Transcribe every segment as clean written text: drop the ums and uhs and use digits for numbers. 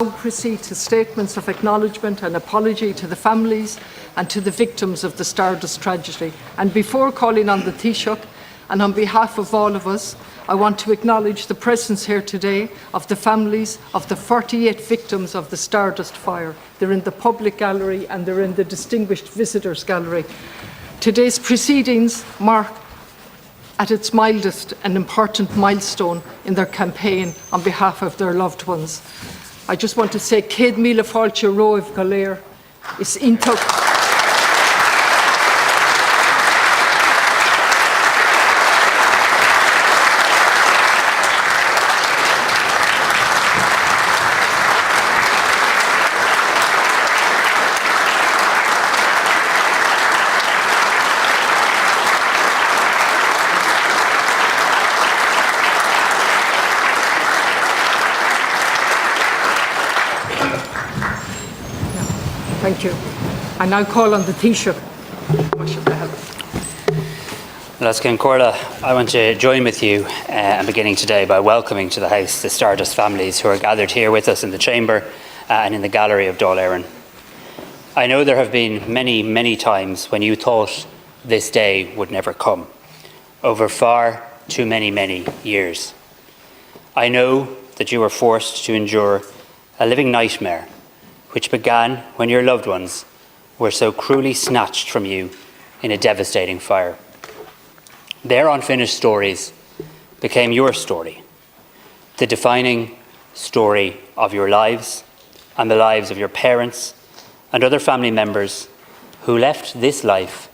Now proceed to statements of acknowledgement and apology to the families and to the victims of the Stardust Tragedy. And before calling on the Taoiseach, and on behalf of all of us, I want to acknowledge the presence here today of the families of the 48 victims of the Stardust fire. They're in the public gallery and they're in the Distinguished Visitors Gallery. Today's proceedings mark at its mildest an important milestone in their campaign on behalf of their loved ones. I just want to say, Céad Míle Fáilte Romhaibh go léir is iontu. Thank you. I now call on the Taoiseach. Lascan Corla, I want to join with you and beginning today by welcoming to the House the Stardust families who are gathered here with us in the chamber and in the gallery of Dáil Éireann. I know there have been many, many times when you thought this day would never come, over far too many years. I know that you were forced to endure a living nightmare which began when your loved ones were so cruelly snatched from you in a devastating fire. Their unfinished stories became your story, the defining story of your lives and the lives of your parents and other family members who left this life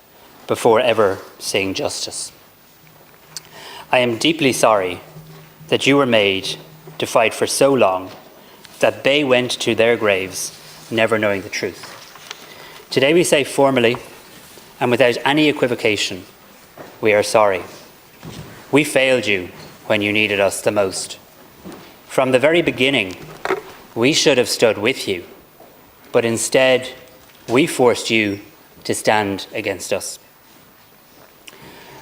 before ever seeing justice. I am deeply sorry that you were made to fight for so long that they went to their graves never knowing the truth. Today we say formally and without any equivocation, we are sorry. We failed you when you needed us the most. From the very beginning, we should have stood with you, but instead we forced you to stand against us.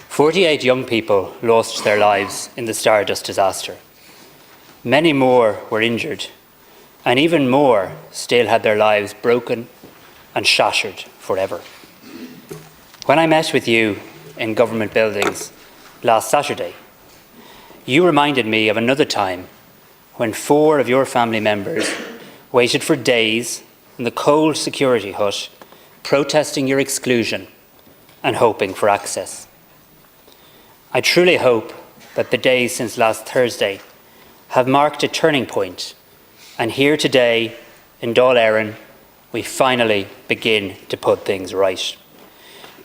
48 young people lost their lives in the Stardust disaster. Many more were injured, and even more still had their lives broken and shattered forever. When I met with you in government buildings last Saturday, you reminded me of another time when 4 of your family members waited for days in the cold security hut, protesting your exclusion and hoping for access. I truly hope that the days since last Thursday have marked a turning point, and here today in Dáil Éireann, we finally begin to put things right.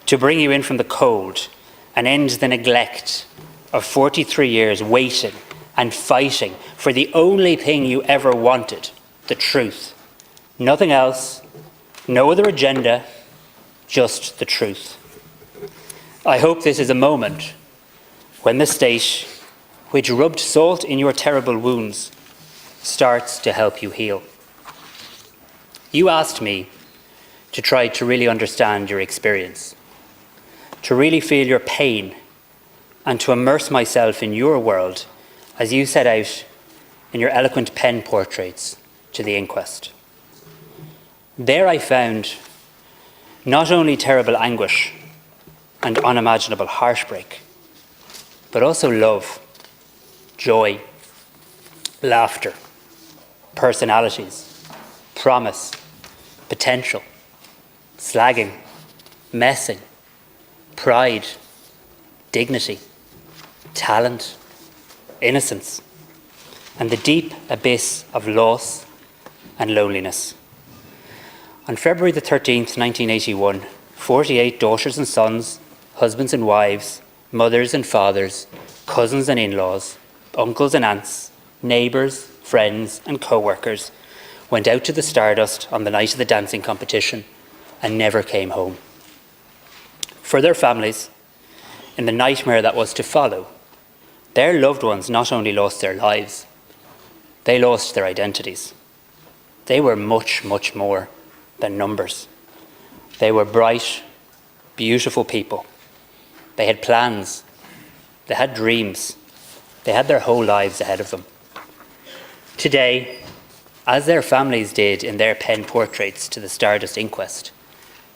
To bring you in from the cold and end the neglect of 43 years waiting and fighting for the only thing you ever wanted, the truth. Nothing else, no other agenda, just the truth. I hope this is a moment when the state, which rubbed salt in your terrible wounds, starts to help you heal. You asked me to try to really understand your experience, to really feel your pain, and to immerse myself in your world as you set out in your eloquent pen portraits to the inquest. There I found not only terrible anguish and unimaginable heartbreak, but also love, joy, laughter, personalities, promise, potential, slagging, messing, pride, dignity, talent, innocence, and the deep abyss of loss and loneliness. On February the 13th, 1981, 48 daughters and sons, husbands and wives, mothers and fathers, cousins and in-laws, uncles and aunts, neighbours, friends and co-workers went out to the Stardust on the night of the dancing competition and never came home. For their families, in the nightmare that was to follow, their loved ones not only lost their lives, they lost their identities. They were much, much more than numbers. They were bright, beautiful people. They had plans. They had dreams. They had their whole lives ahead of them. Today, as their families did in their pen portraits to the Stardust inquest,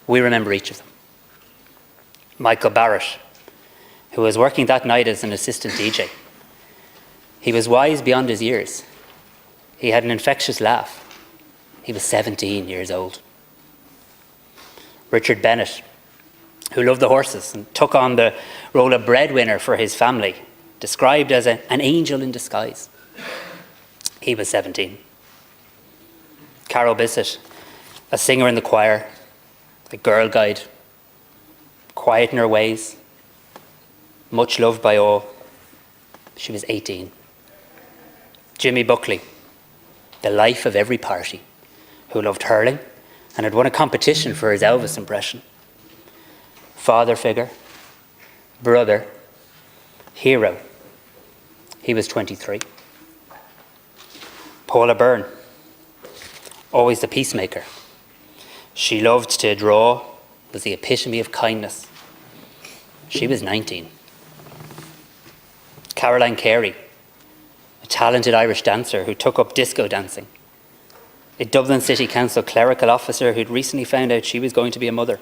we remember each of them. Michael Barrett, who was working that night as an assistant DJ. He was wise beyond his years. He had an infectious laugh. He was 17 years old. Richard Bennett, who loved the horses and took on the role of breadwinner for his family, described as an angel in disguise. He was 17. Carol Bissett, a singer in the choir, a girl guide, quiet in her ways, much loved by all. She was 18. Jimmy Buckley, the life of every party, who loved hurling and had won a competition for his Elvis impression. Father figure, brother, hero. He was 23. Paula Byrne, always the peacemaker. She loved to draw, was the epitome of kindness. She was 19. Caroline Carey, a talented Irish dancer who took up disco dancing. A Dublin City Council clerical officer who'd recently found out she was going to be a mother.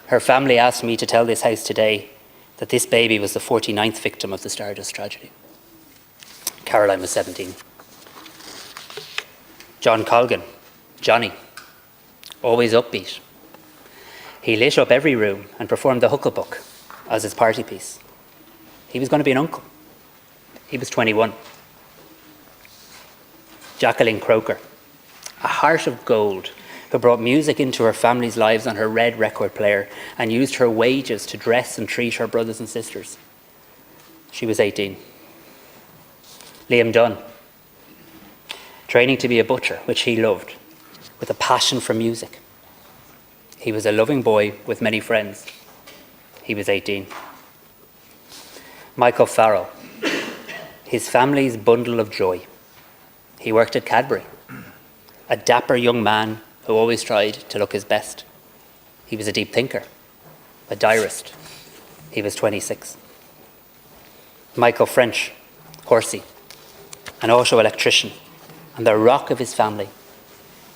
Her family asked me to tell this house today that this baby was the 49th victim of the Stardust tragedy. Caroline was 17. John Colgan, Johnny, always upbeat. He lit up every room and performed the Hucklebuck as his party piece. He was going to be an uncle. He was 21. Jacqueline Croker, a heart of gold who brought music into her family's lives on her red record player and used her wages to dress and treat her brothers and sisters. She was 18. Liam Dunn, training to be a butcher, which he loved, with a passion for music. He was a loving boy with many friends. He was 18. Michael Farrell, his family's bundle of joy. He worked at Cadbury, a dapper young man who always tried to look his best. He was a deep thinker, a diarist. He was 26. Michael French, Horsey, an auto electrician and the rock of his family,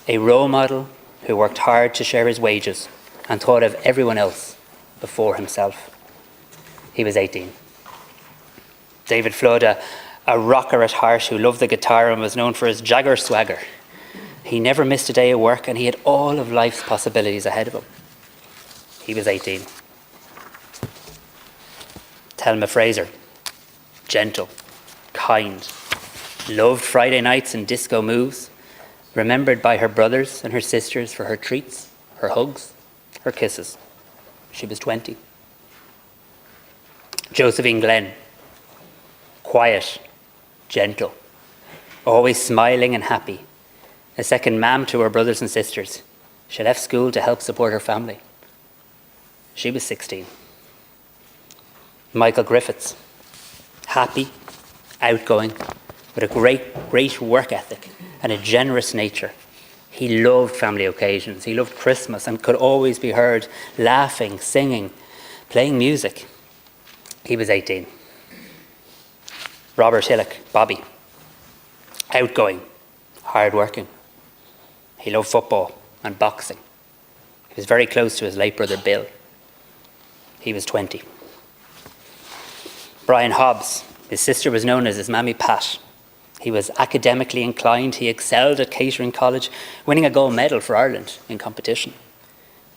a role model who worked hard to share his wages and thought of everyone else before himself. He was 18. David Flood, a rocker at heart who loved the guitar and was known for his Jagger swagger. He never missed a day of work and he had all of life's possibilities ahead of him. He was 18. Thelma Fraser, gentle, kind, loved Friday nights and disco moves, remembered by her brothers and her sisters for her treats, her hugs, her kisses. She was 20. Josephine Glenn, quiet, gentle, always smiling and happy, a second mam to her brothers and sisters. She left school to help support her family. She was 16. Michael Griffiths, happy, outgoing, with a great work ethic and a generous nature. He loved family occasions. He loved Christmas and could always be heard laughing, singing, playing music. He was 18. Robert Hillock, Bobby, outgoing, hard-working. He loved football and boxing. He was very close to his late brother Bill. He was 20. Brian Hobbs, his sister was known as his Mammy Pat. He was academically inclined. He excelled at catering college, winning a gold medal for Ireland in competition.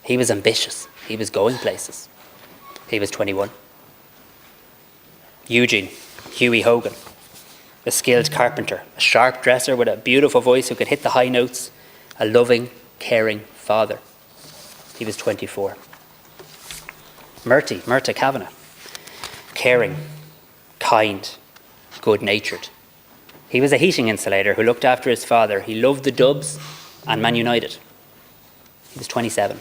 He was ambitious. He was going places. He was 21. Eugene, Hughie Hogan, a skilled carpenter, a sharp dresser with a beautiful voice who could hit the high notes, a loving, caring father. He was 24. Murta Kavanagh, caring, kind, good-natured. He was a heating insulator who looked after his father. He loved the Dubs and Man United. He was 27.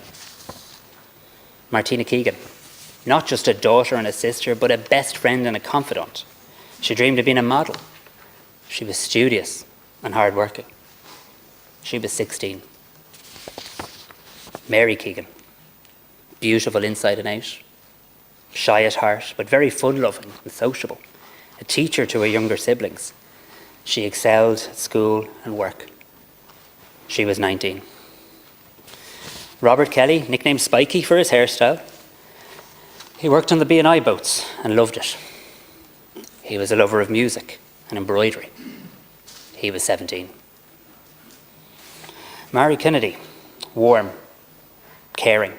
Martina Keegan, not just a daughter and a sister, but a best friend and a confidant. She dreamed of being a model. She was studious and hardworking. She was 16. Mary Keegan, beautiful inside and out, shy at heart, but very fun-loving and sociable, a teacher to her younger siblings. She excelled at school and work. She was 19. Robert Kelly, nicknamed Spiky for his hairstyle, he worked on the B&I boats and loved it. He was a lover of music and embroidery. He was 17. Mary Kennedy, warm, caring,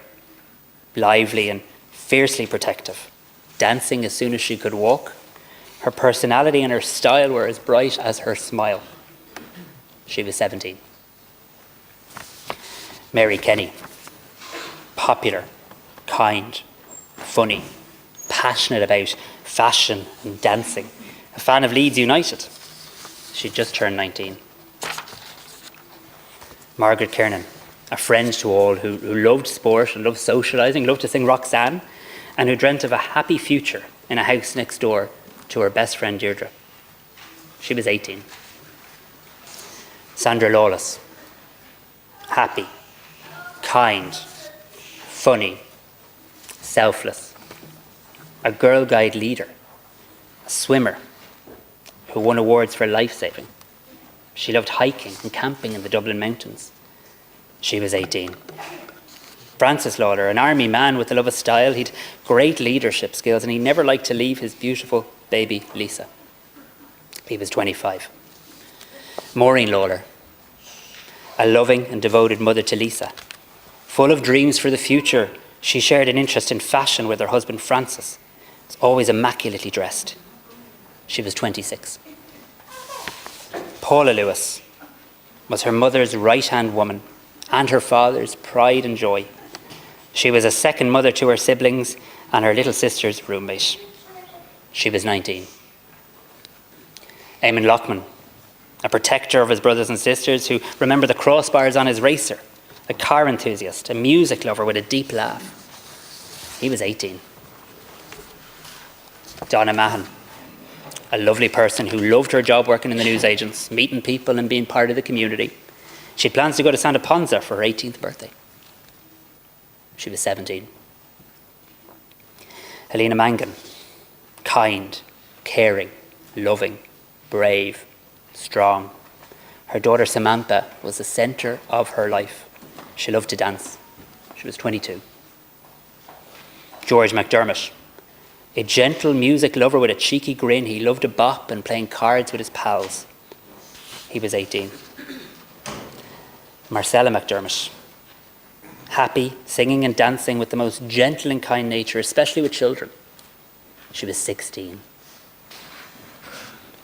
lively and fiercely protective, dancing as soon as she could walk. Her personality and her style were as bright as her smile. She was 17. Mary Kenny, popular, kind, funny, passionate about fashion and dancing, a fan of Leeds United. She'd just turned 19. Margaret Kiernan, a friend to all who loved sport and loved socialising, loved to sing Roxanne, and who dreamt of a happy future in a house next door to her best friend Deirdre. She was 18. Sandra Lawless, happy, kind, funny, selfless, a Girl Guide leader, a swimmer who won awards for life-saving. She loved hiking and camping in the Dublin mountains. She was 18. Francis Lawler, an army man with a love of style, he'd great leadership skills and he never liked to leave his beautiful baby Lisa. He was 25. Maureen Lawler, a loving and devoted mother to Lisa. Full of dreams for the future, she shared an interest in fashion with her husband Francis. Was always immaculately dressed. She was 26. Paula Lewis was her mother's right-hand woman and her father's pride and joy. She was a second mother to her siblings and her little sister's roommate. She was 19. Eamon Lockman, a protector of his brothers and sisters who remember the crossbars on his racer, a car enthusiast, a music lover with a deep laugh. He was 18. Donna Mahan, a lovely person who loved her job working in the newsagents, meeting people and being part of the community. She had plans to go to Santa Ponsa for her 18th birthday. She was 17. Helena Mangan, kind, caring, loving, brave, strong. Her daughter Samantha was the centre of her life. She loved to dance. She was 22. George McDermott, a gentle music lover with a cheeky grin. He loved a bop and playing cards with his pals. He was 18. Marcella McDermott, happy, singing and dancing with the most gentle and kind nature, especially with children. She was 16.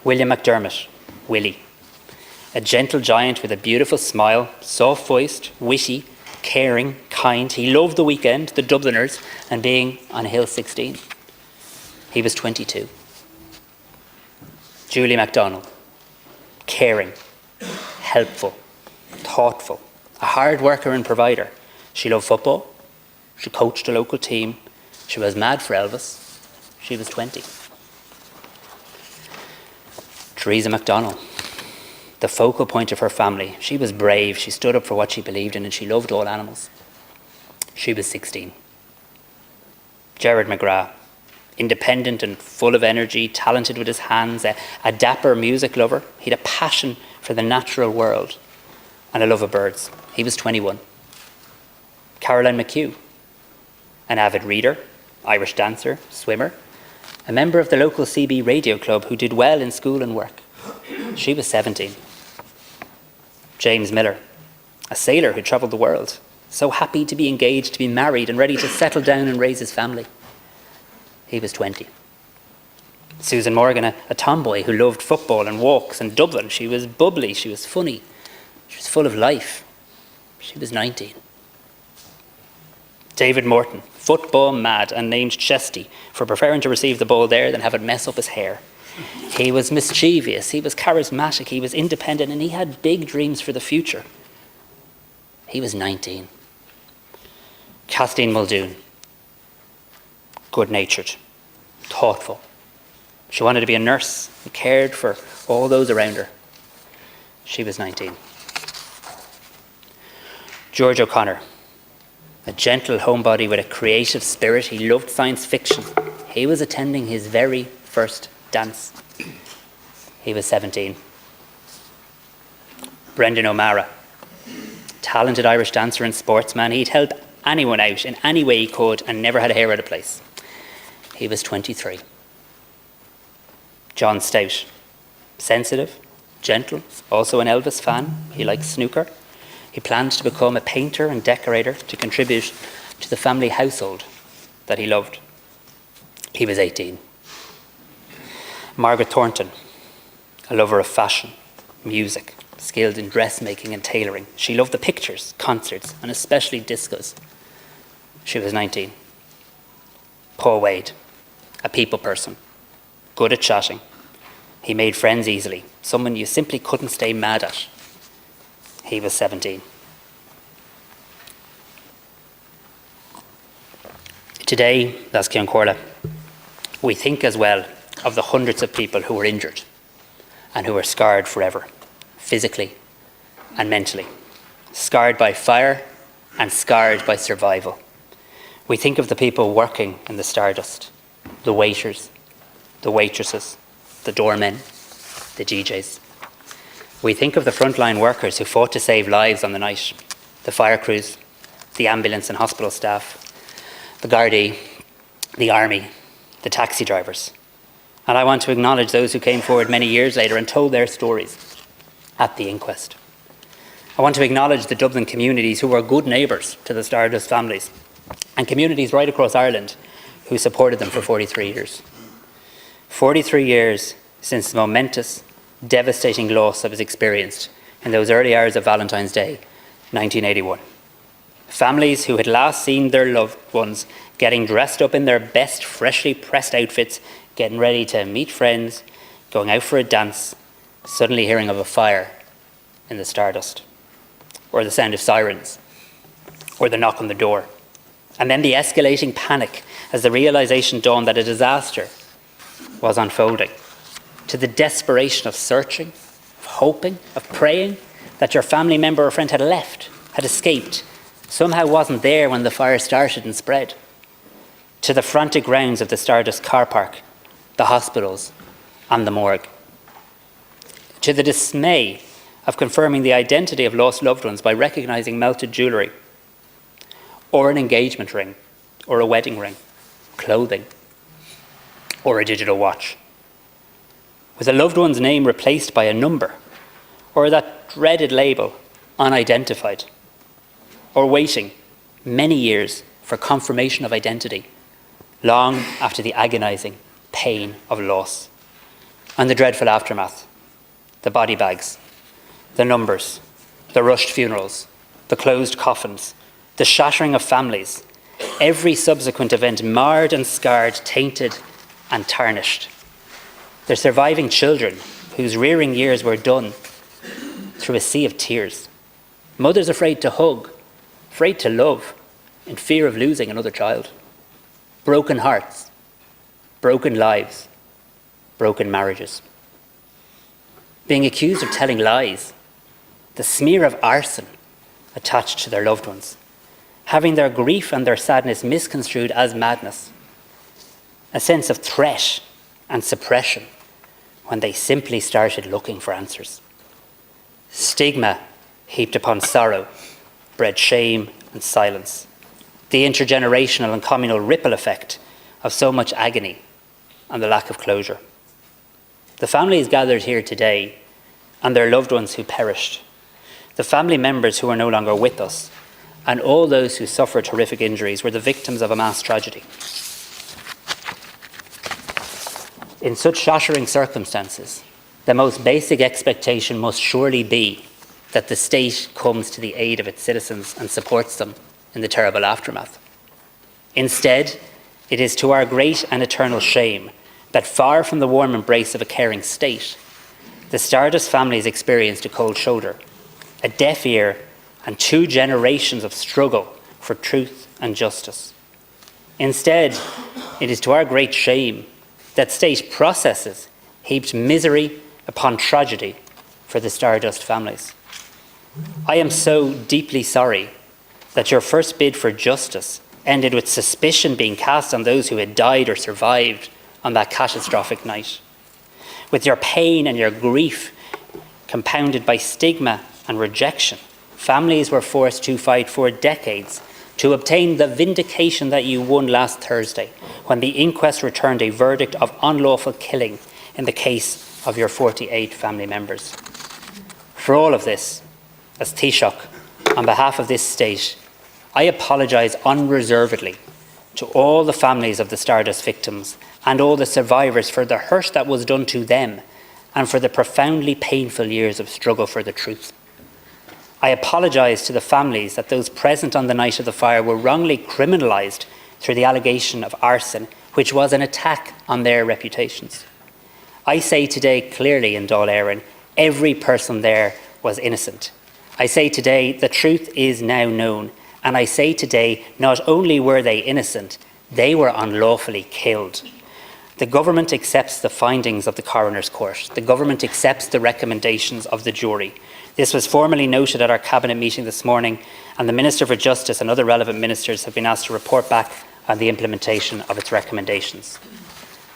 William McDermott, Willie, a gentle giant with a beautiful smile, soft-voiced, witty, caring, kind. He loved the weekend, the Dubliners, and being on Hill 16. He was 22. Julie MacDonald, caring, helpful, thoughtful, a hard worker and provider. She loved football. She coached a local team. She was mad for Elvis. She was 20. Teresa MacDonald, the focal point of her family. She was brave. She stood up for what she believed in and she loved all animals. She was 16. Gerard McGrath, independent and full of energy, talented with his hands, a dapper music lover. He had a passion for the natural world and a love of birds. He was 21. Caroline McHugh, an avid reader, Irish dancer, swimmer, a member of the local CB radio club who did well in school and work. She was 17. James Miller, a sailor who travelled the world, so happy to be engaged, to be married and ready to settle down and raise his family. He was 20. Susan Morgan, a tomboy who loved football and walks in Dublin. She was bubbly, she was funny, she was full of life. She was 19. David Morton, football mad and named Chesty for preferring to receive the ball there than have it mess up his hair. He was mischievous, he was charismatic, he was independent, and he had big dreams for the future. He was 19. Kathleen Muldoon, good-natured, thoughtful. She wanted to be a nurse and cared for all those around her. She was 19. George O'Connor, a gentle homebody with a creative spirit. He loved science fiction. He was attending his very first dance. He was 17. Brendan O'Mara, talented Irish dancer and sportsman. He'd help anyone out in any way he could and never had a hair out of place. He was 23. John Stout, sensitive, gentle, also an Elvis fan. He likes snooker. He planned to become a painter and decorator to contribute to the family household that he loved. He was 18. Margaret Thornton, a lover of fashion, music, skilled in dressmaking and tailoring. She loved the pictures, concerts, and especially discos. She was 19. Paul Wade, a people person, good at chatting. He made friends easily, someone you simply couldn't stay mad at. He was 17. Today, that's Cian Corla, we think as well of the hundreds of people who were injured and who were scarred forever, physically and mentally, scarred by fire and scarred by survival. We think of the people working in the Stardust, the waiters, the waitresses, the doormen, the DJs. We think of the frontline workers who fought to save lives on the night, the fire crews, the ambulance and hospital staff, the Gardaí, the army, the taxi drivers. And I want to acknowledge those who came forward many years later and told their stories at the inquest. I want to acknowledge the Dublin communities who were good neighbours to the Stardust families and communities right across Ireland who supported them for 43 years. 43 years since the momentous, devastating loss that was experienced in those early hours of Valentine's Day, 1981. Families who had last seen their loved ones getting dressed up in their best, freshly pressed outfits, getting ready to meet friends, going out for a dance, suddenly hearing of a fire in the Stardust, or the sound of sirens, or the knock on the door. And then the escalating panic as the realisation dawned that a disaster was unfolding, to the desperation of searching, of hoping, of praying that your family member or friend had left, had escaped, somehow wasn't there when the fire started and spread, to the frantic rounds of the Stardust car park, the hospitals and the morgue, to the dismay of confirming the identity of lost loved ones by recognising melted jewellery, or an engagement ring, or a wedding ring, clothing, or a digital watch, with a loved one's name replaced by a number, or that dreaded label, unidentified, or waiting many years for confirmation of identity, long after the agonising pain of loss, and the dreadful aftermath, the body bags, the numbers, the rushed funerals, the closed coffins, the shattering of families, every subsequent event marred and scarred, tainted and tarnished. Their surviving children, whose rearing years were done through a sea of tears. Mothers afraid to hug, afraid to love, in fear of losing another child. Broken hearts, broken lives, broken marriages. Being accused of telling lies, the smear of arson attached to their loved ones, having their grief and their sadness misconstrued as madness, a sense of threat and suppression when they simply started looking for answers. Stigma heaped upon sorrow bred shame and silence, the intergenerational and communal ripple effect of so much agony and the lack of closure. The families gathered here today and their loved ones who perished, the family members who are no longer with us, and all those who suffered horrific injuries were the victims of a mass tragedy. In such shattering circumstances, the most basic expectation must surely be that the state comes to the aid of its citizens and supports them in the terrible aftermath. Instead, it is to our great and eternal shame that far from the warm embrace of a caring state, the Stardust families experienced a cold shoulder, a deaf ear, and 2 generations of struggle for truth and justice. Instead, it is to our great shame that state processes heaped misery upon tragedy for the Stardust families. I am so deeply sorry that your first bid for justice ended with suspicion being cast on those who had died or survived on that catastrophic night, with your pain and your grief compounded by stigma and rejection Families were forced to fight for decades to obtain the vindication that you won last Thursday, when the inquest returned a verdict of unlawful killing in the case of your 48 family members. For all of this, as Taoiseach, on behalf of this state, I apologise unreservedly to all the families of the Stardust victims and all the survivors for the hurt that was done to them and for the profoundly painful years of struggle for the truth. I apologise to the families that those present on the night of the fire were wrongly criminalised through the allegation of arson, which was an attack on their reputations. I say today clearly in Dáil Éireann, every person there was innocent. I say today the truth is now known, and I say today not only were they innocent, they were unlawfully killed. The government accepts the findings of the coroner's court. The government accepts the recommendations of the jury. This was formally noted at our cabinet meeting this morning, and the Minister for Justice and other relevant ministers have been asked to report back on the implementation of its recommendations.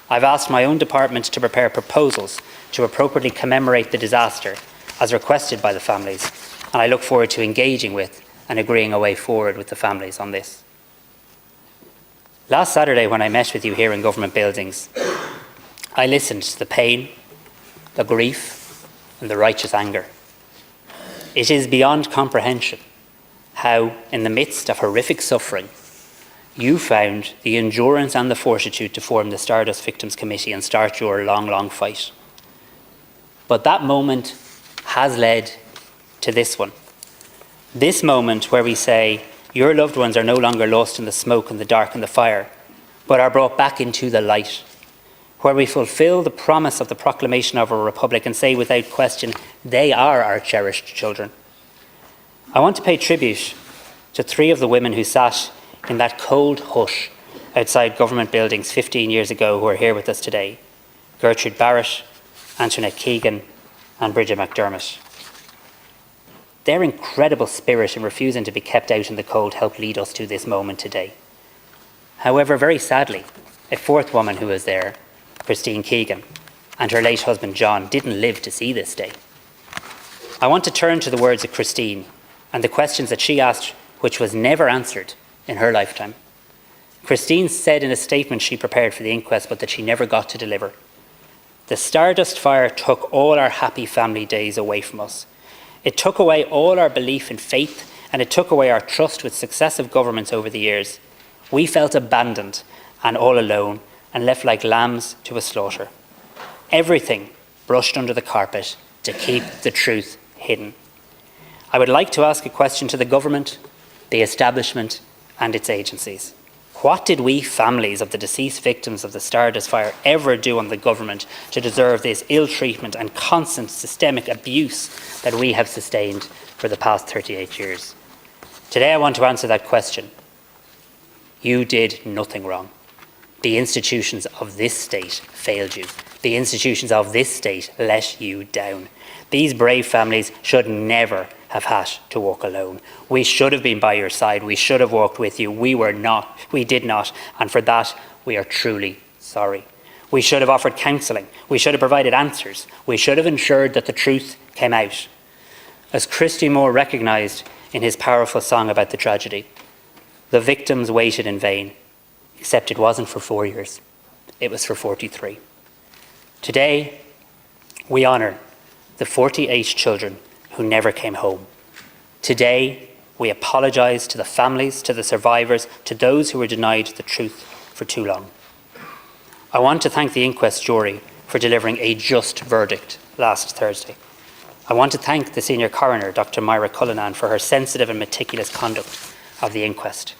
I've asked my own department to prepare proposals to appropriately commemorate the disaster as requested by the families, and I look forward to engaging with and agreeing a way forward with the families on this. Last Saturday, when I met with you here in government buildings, I listened to the pain, the grief, and the righteous anger. It is beyond comprehension how, in the midst of horrific suffering, you found the endurance and the fortitude to form the Stardust Victims Committee and start your long, long fight. But that moment has led to this one. This moment where we say, your loved ones are no longer lost in the smoke and the dark and the fire, but are brought back into the light, where we fulfil the promise of the proclamation of our republic and say without question, they are our cherished children. I want to pay tribute to 3 of the women who sat in that cold hush outside government buildings 15 years ago who are here with us today. Gertrude Barrett, Antoinette Keegan and Bridget McDermott. Their incredible spirit in refusing to be kept out in the cold helped lead us to this moment today. However, very sadly, a 4th woman who was there, Christine Keegan, and her late husband John didn't live to see this day. I want to turn to the words of Christine and the questions that she asked, which was never answered in her lifetime. Christine said in a statement she prepared for the inquest, but that she never got to deliver. The Stardust fire took all our happy family days away from us. It took away all our belief in faith, and it took away our trust with successive governments over the years. We felt abandoned and all alone and left like lambs to a slaughter. Everything brushed under the carpet to keep the truth hidden. I would like to ask a question to the government, the establishment and its agencies. What did we families of the deceased victims of the Stardust fire ever do on the government to deserve this ill treatment and constant systemic abuse that we have sustained for the past 38 years? Today I want to answer that question. You did nothing wrong. The institutions of this state failed you. The institutions of this state let you down. These brave families should never have had to walk alone. We should have been by your side. We should have walked with you. We did not. And for that, we are truly sorry. We should have offered counselling. We should have provided answers. We should have ensured that the truth came out. As Christy Moore recognised in his powerful song about the tragedy, the victims waited in vain, except it wasn't for 4 years. It was for 43. Today, we honour the 48 children who never came home. Today, we apologise to the families, to the survivors, to those who were denied the truth for too long. I want to thank the inquest jury for delivering a just verdict last Thursday. I want to thank the senior coroner, Dr. Myra Cullinan, for her sensitive and meticulous conduct of the inquest.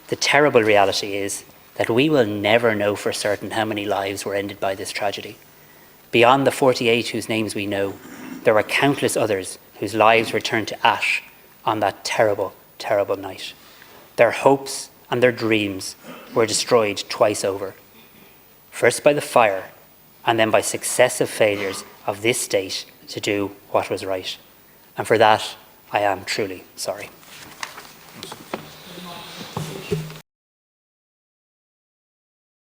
The terrible reality is that we will never know for certain how many lives were ended by this tragedy. Beyond the 48 whose names we know, there were countless others whose lives were turned to ash on that terrible, terrible night. Their hopes and their dreams were destroyed twice over. First by the fire, and then by successive failures of this state to do what was right. And for that, I am truly sorry.